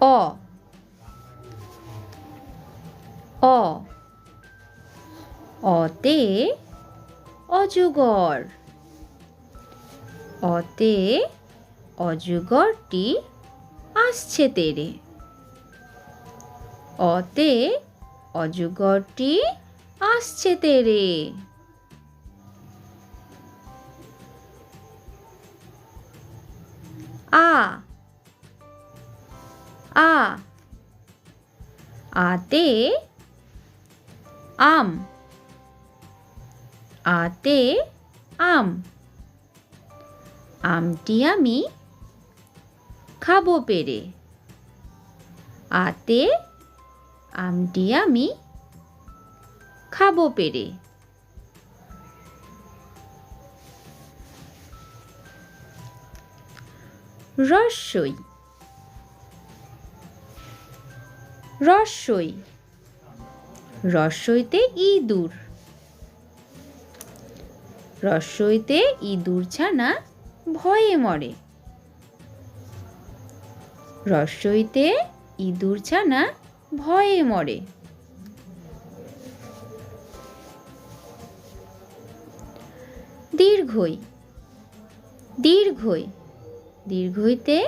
অ অ অতে অজগর। অতে অজগরটি আসছে তেড়ে। অতে অজগরটি আসছে তেড়ে। আ আ আতে আম। আতে আম। আমটি আমি খাবো পেড়ে। আতে আমটি আমি খাবো পেড়ে। রস্যই রস্যই রস্যইতে ইঁদুর। রস্যইতে ইঁদুর ছানা ভয়ে মরে। রস্যইতে ইঁদুর ছানা ভয়ে মরে। দীর্ঘই দীর্ঘই দীর্ঘইতে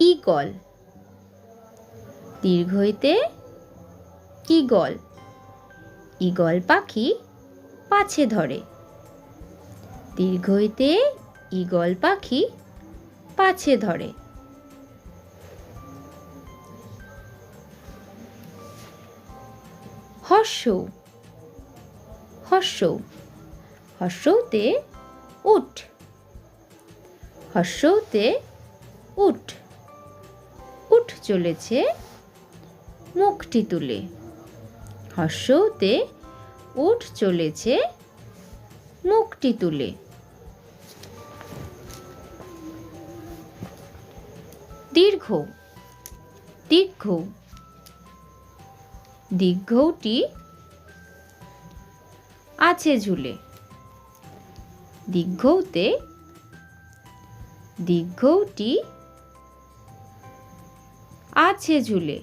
ঈগল। দীর্ঘইতে ঈগল। ঈগল পাখি পাছে ধরে। দীর্ঘইতে ঈগল পাখি পাছে ধরে। হর্ষৌ হর্ষৌ হর্ষৌতে উট। হর্ষৌতে উট। উট চলেছে মুখটি তুলে। হর্ষৌতে উট চলেছে মুখটি তুলে। দীর্ঘ দীর্ঘ দীর্ঘটি আছে ঝুলে। দীর্ঘতে দীর্ঘটি আছে ঝুলে।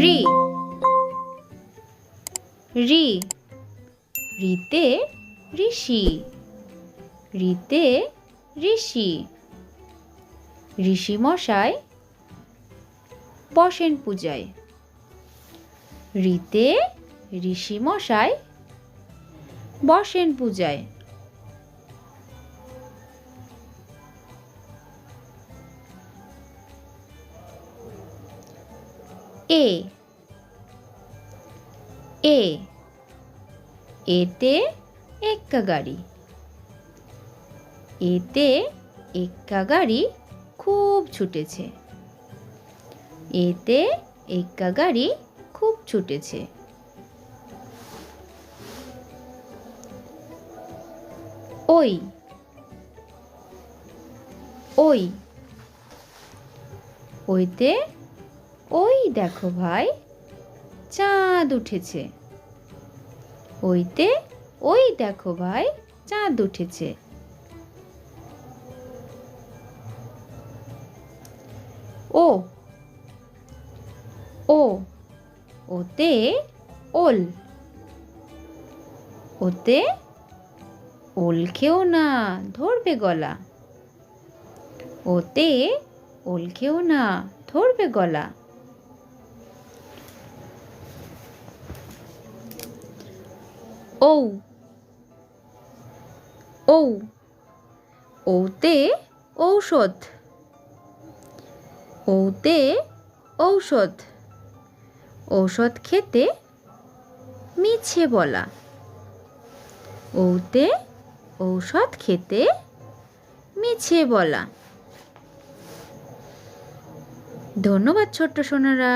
রি রি রিতে ঋষি। রিতে ঋষি ঋষি মশাই বসেন পূজায়। রিতে ঋষি মশাই বসেন পূজায়। এ এ এতে এক্কা গাড়ি। এতে এক্কা গাড়ি খুব ছুটেছে। এতে এক্কা গাড়ি খুব ছুটেছে। ওই ওই ওইতে ওই দেখো ভাই চাঁদ উঠেছে। ওইতে ওই দেখো ভাই চাঁদ উঠেছে। ও ও ওতে ওল। ওতে ওল খেও না ধরবে গলা। ওতে ওল খেও না ধরবে গলা। ঔ ঔ ওতে ঔষধ। ওতে ঔষধ ঔষধ খেতে মিছে বলা। ওতে ঔষধ খেতে মিছে বলা। ধন্যবাদ ছোট্ট সোনারা।